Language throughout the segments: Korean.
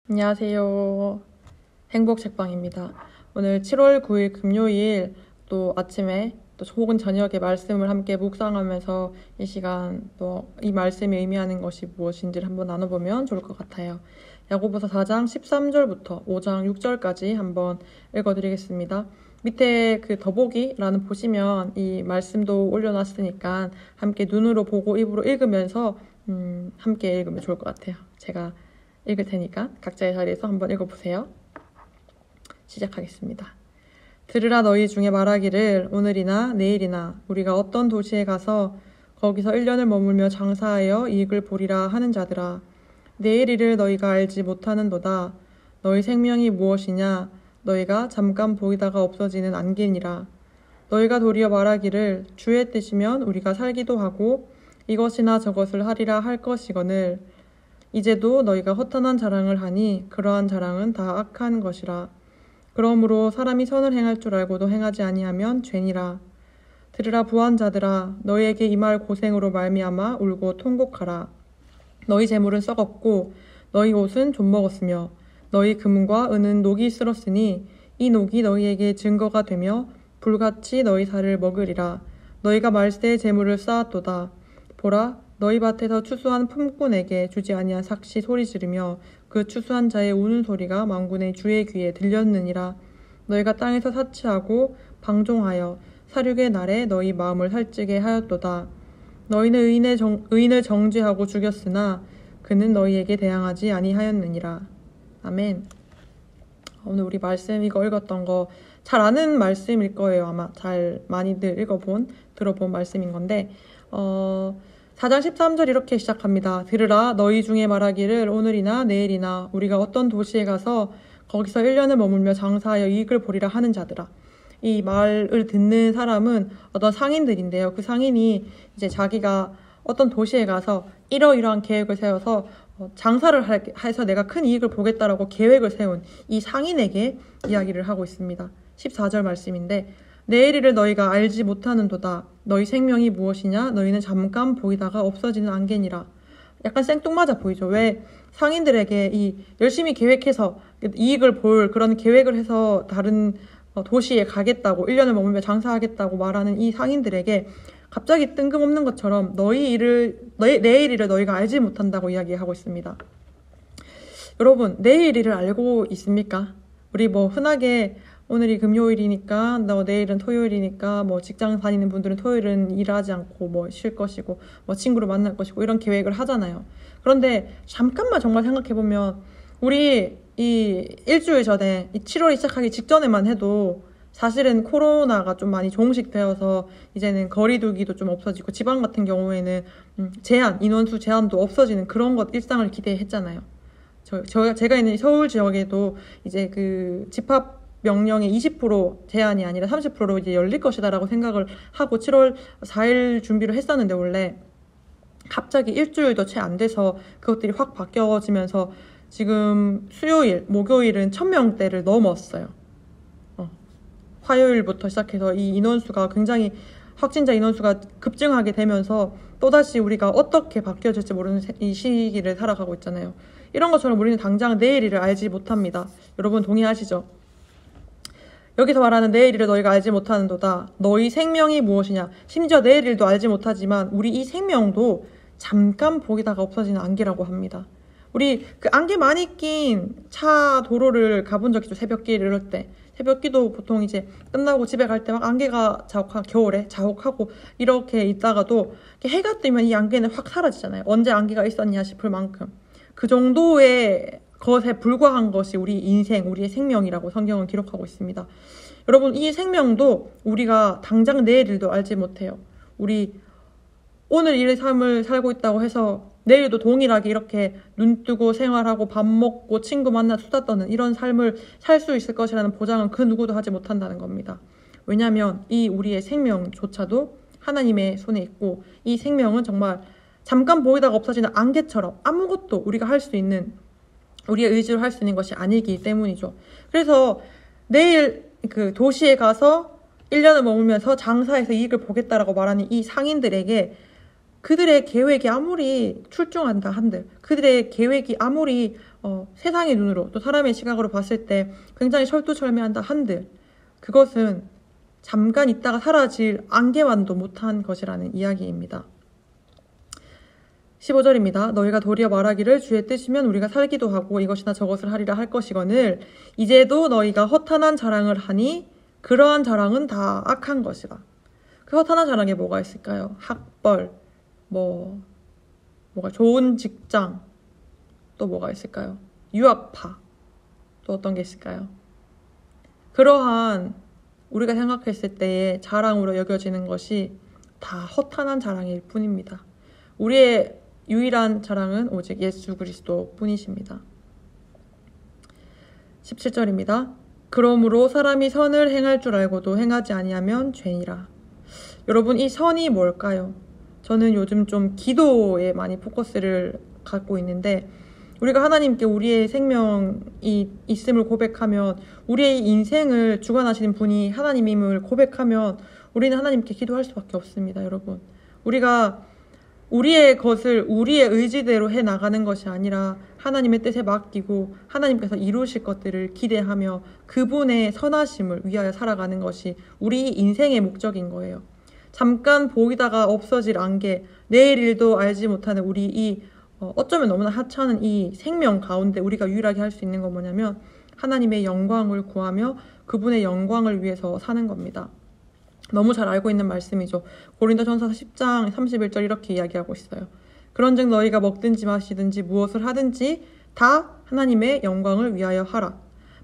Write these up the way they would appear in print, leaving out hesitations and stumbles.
안녕하세요. 행복책방입니다. 오늘 7월 9일 금요일 또 아침에 또 혹은 저녁에 말씀을 함께 묵상하면서 이 시간 또 이 말씀이 의미하는 것이 무엇인지를 한번 나눠보면 좋을 것 같아요. 야고보서 4장 13절부터 5장 6절까지 한번 읽어드리겠습니다. 밑에 그 더보기라는 보시면 이 말씀도 올려놨으니까 함께 눈으로 보고 입으로 읽으면서 함께 읽으면 좋을 것 같아요. 제가 읽을 테니까 각자의 자리에서 한번 읽어보세요. 시작하겠습니다. 들으라 너희 중에 말하기를 오늘이나 내일이나 우리가 어떤 도시에 가서 거기서 1년을 머물며 장사하여 이익을 보리라 하는 자들아 내일 일을 너희가 알지 못하는도다. 너희 생명이 무엇이냐 너희가 잠깐 보이다가 없어지는 안개니라. 너희가 도리어 말하기를 주의 뜻이면 우리가 살기도 하고 이것이나 저것을 하리라 할 것이거늘 이제도 너희가 허탄한 자랑을 하니 그러한 자랑은 다 악한 것이라. 그러므로 사람이 선을 행할 줄 알고도 행하지 아니하면 죄니라. 들으라 부한 자들아 너희에게 이 말 고생으로 말미암아 울고 통곡하라. 너희 재물은 썩었고 너희 옷은 좀먹었으며 너희 금과 은은 녹이 쓸었으니 이 녹이 너희에게 증거가 되며 불같이 너희 살을 먹으리라. 너희가 말세에 재물을 쌓았도다. 보라 너희 밭에서 추수한 품꾼에게 주지 아니한 삭시 소리 지르며 그 추수한 자의 우는 소리가 만군의 주의 귀에 들렸느니라. 너희가 땅에서 사치하고 방종하여 사륙의 날에 너희 마음을 살찌게 하였도다. 너희는 의인을 정죄하고 죽였으나 그는 너희에게 대항하지 아니하였느니라. 아멘. 오늘 우리 말씀 이거 읽었던 거 잘 아는 말씀일 거예요. 아마 잘 많이들 들어본 말씀인 건데 4장 13절 이렇게 시작합니다. 들으라 너희 중에 말하기를 오늘이나 내일이나 우리가 어떤 도시에 가서 거기서 1년을 머물며 장사하여 이익을 보리라 하는 자들아. 이 말을 듣는 사람은 어떤 상인들인데요. 그 상인이 이제 자기가 어떤 도시에 가서 이러이러한 계획을 세워서 장사를 해서 내가 큰 이익을 보겠다라고 계획을 세운 이 상인에게 이야기를 하고 있습니다. 14절 말씀인데 내일 일을 너희가 알지 못하는도다. 너희 생명이 무엇이냐? 너희는 잠깐 보이다가 없어지는 안개니라. 약간 생뚱맞아 보이죠? 왜 상인들에게 이 열심히 계획해서 이익을 볼 그런 계획을 해서 다른 도시에 가겠다고 1년을 머물며 장사하겠다고 말하는 이 상인들에게 갑자기 뜬금없는 것처럼 내일 일을 너희가 알지 못한다고 이야기하고 있습니다. 여러분 내일 일을 알고 있습니까? 우리 흔하게 오늘이 금요일이니까 내일은 토요일이니까 직장 다니는 분들은 토요일은 일하지 않고 쉴 것이고 친구를 만날 것이고 이런 계획을 하잖아요. 그런데 잠깐만 정말 생각해보면 우리 이 일주일 전에 이 7월이 시작하기 직전에만 해도 사실은 코로나가 좀 많이 종식되어서 이제는 거리두기도 좀 없어지고 지방 같은 경우에는 인원수 제한도 없어지는 그런 것 일상을 기대했잖아요. 제가 있는 서울 지역에도 이제 그 집합 명령의 20% 제한이 아니라 30%로 이제 열릴 것이다라고 생각을 하고 7월 4일 준비를 했었는데 원래 갑자기 일주일도 채 안 돼서 그것들이 확 바뀌어지면서 지금 수요일, 목요일은 1000명대를 넘었어요. 화요일부터 시작해서 이 인원수가 굉장히 확진자 인원수가 급증하게 되면서 또다시 우리가 어떻게 바뀌어질지 모르는 이 시기를 살아가고 있잖아요. 이런 것처럼 우리는 당장 내일 일을 알지 못합니다. 여러분 동의하시죠? 여기서 말하는 내일 일을 너희가 알지 못하는도다. 너희 생명이 무엇이냐. 심지어 내일 일도 알지 못하지만 우리 이 생명도 잠깐 보이다가 없어지는 안개라고 합니다. 우리 그 안개 많이 낀 차 도로를 가본 적 있죠. 새벽길 이럴 때. 새벽기도 보통 이제 끝나고 집에 갈 때 막 안개가 겨울에 자욱하고 이렇게 있다가도 해가 뜨면 이 안개는 확 사라지잖아요. 언제 안개가 있었냐 싶을 만큼. 그 정도의 것에 불과한 것이 우리 인생, 우리의 생명이라고 성경은 기록하고 있습니다. 여러분 이 생명도 우리가 당장 내일 일도 알지 못해요. 우리 오늘 일의 삶을 살고 있다고 해서 내일도 동일하게 이렇게 눈 뜨고 생활하고 밥 먹고 친구 만나 수다 떠는 이런 삶을 살 수 있을 것이라는 보장은 그 누구도 하지 못한다는 겁니다. 왜냐하면 이 우리의 생명조차도 하나님의 손에 있고 이 생명은 정말 잠깐 보이다가 없어지는 안개처럼 아무것도 우리가 할 수 있는 우리의 의지로 할 수 있는 것이 아니기 때문이죠. 그래서 내일 그 도시에 가서 1년을 머물면서 장사해서 이익을 보겠다라고 말하는 이 상인들에게 그들의 계획이 아무리 출중한다 한들, 그들의 계획이 아무리 세상의 눈으로 또 사람의 시각으로 봤을 때 굉장히 철두철미한다 한들 그것은 잠깐 있다가 사라질 안개만도 못한 것이라는 이야기입니다. 15절입니다. 너희가 도리어 말하기를 주의 뜻이면 우리가 살기도 하고 이것이나 저것을 하리라 할 것이거늘 이제도 너희가 허탄한 자랑을 하니 그러한 자랑은 다 악한 것이라. 그 허탄한 자랑에 뭐가 있을까요? 학벌, 뭐가 좋은 직장, 또 뭐가 있을까요? 유학파, 또 어떤 게 있을까요? 그러한 우리가 생각했을 때의 자랑으로 여겨지는 것이 다 허탄한 자랑일 뿐입니다. 우리의 유일한 자랑은 오직 예수 그리스도 뿐이십니다. 17절입니다. 그러므로 사람이 선을 행할 줄 알고도 행하지 아니하면 죄니라. 여러분, 이 선이 뭘까요? 저는 요즘 좀 기도에 많이 포커스를 갖고 있는데 우리가 하나님께 우리의 생명이 있음을 고백하면 우리의 인생을 주관하시는 분이 하나님임을 고백하면 우리는 하나님께 기도할 수밖에 없습니다. 여러분, 우리가 우리의 것을 우리의 의지대로 해나가는 것이 아니라 하나님의 뜻에 맡기고 하나님께서 이루실 것들을 기대하며 그분의 선하심을 위하여 살아가는 것이 우리 인생의 목적인 거예요. 잠깐 보이다가 없어질 안개, 내일 일도 알지 못하는 우리 이 어쩌면 너무나 하찮은 이 생명 가운데 우리가 유일하게 할 수 있는 건 뭐냐면 하나님의 영광을 구하며 그분의 영광을 위해서 사는 겁니다. 너무 잘 알고 있는 말씀이죠. 고린도전서 10장 31절 이렇게 이야기하고 있어요. 그런즉 너희가 먹든지 마시든지 무엇을 하든지 다 하나님의 영광을 위하여 하라.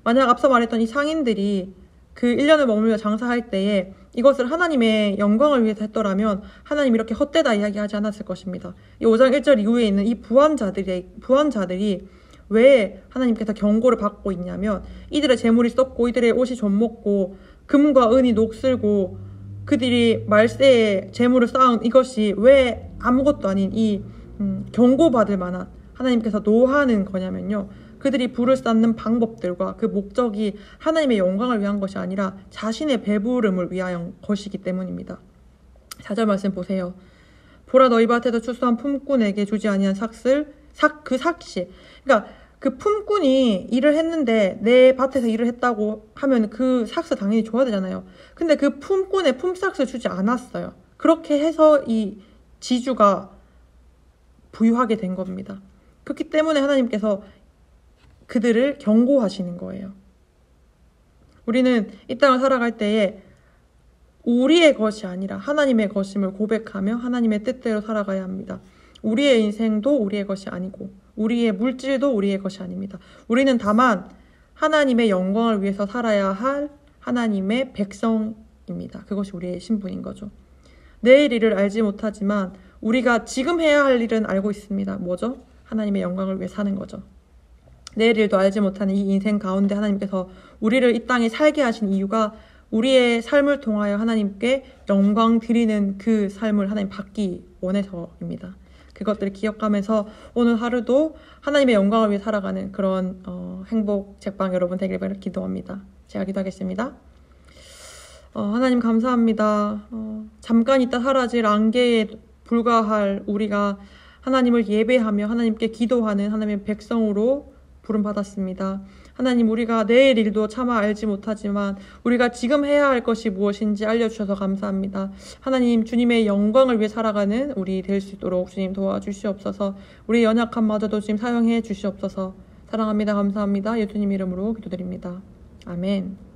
만약 앞서 말했던 이 상인들이 그 1년을 머물며 장사할 때에 이것을 하나님의 영광을 위해서 했더라면 하나님 이렇게 헛되다 이야기하지 않았을 것입니다. 이 5장 1절 이후에 있는 이 부한자들이 왜 하나님께서 경고를 받고 있냐면 이들의 재물이 썩고 이들의 옷이 좀먹고 금과 은이 녹슬고 그들이 말세에 재물을 쌓은 이것이 왜 아무것도 아닌 이 경고받을 만한 하나님께서 노하는 거냐면요. 그들이 부를 쌓는 방법들과 그 목적이 하나님의 영광을 위한 것이 아니라 자신의 배부름을 위한 것이기 때문입니다. 4절 말씀 보세요. 보라 너희 밭에서 추수한 품꾼에게 주지 아니한 그 삭시. 그러니까 그 품꾼이 일을 했는데 내 밭에서 일을 했다고 하면 그 삭스 당연히 줘야 되잖아요. 근데 그 품꾼의 품삭스를 주지 않았어요. 그렇게 해서 이 지주가 부유하게 된 겁니다. 그렇기 때문에 하나님께서 그들을 경고하시는 거예요. 우리는 이 땅을 살아갈 때에 우리의 것이 아니라 하나님의 것임을 고백하며 하나님의 뜻대로 살아가야 합니다. 우리의 인생도 우리의 것이 아니고 우리의 물질도 우리의 것이 아닙니다. 우리는 다만 하나님의 영광을 위해서 살아야 할 하나님의 백성입니다. 그것이 우리의 신분인 거죠. 내일 일을 알지 못하지만 우리가 지금 해야 할 일은 알고 있습니다. 뭐죠? 하나님의 영광을 위해 사는 거죠. 내일 일도 알지 못하는 이 인생 가운데 하나님께서 우리를 이 땅에 살게 하신 이유가 우리의 삶을 통하여 하나님께 영광 드리는 그 삶을 하나님 받기 원해서입니다. 그것들을 기억하면서 오늘 하루도 하나님의 영광을 위해 살아가는 그런 행복 책방 여러분 되길 기도합니다. 제가 기도하겠습니다. 하나님 감사합니다. 잠깐 있다 사라질 안개에 불과할 우리가 하나님을 예배하며 하나님께 기도하는 하나님의 백성으로 부름받았습니다. 하나님, 우리가 내일 일도 차마 알지 못하지만 우리가 지금 해야 할 것이 무엇인지 알려주셔서 감사합니다. 하나님, 주님의 영광을 위해 살아가는 우리 될 수 있도록 주님 도와주시옵소서. 우리의 연약함마저도 주님 사용해 주시옵소서. 사랑합니다. 감사합니다. 예수님 이름으로 기도드립니다. 아멘.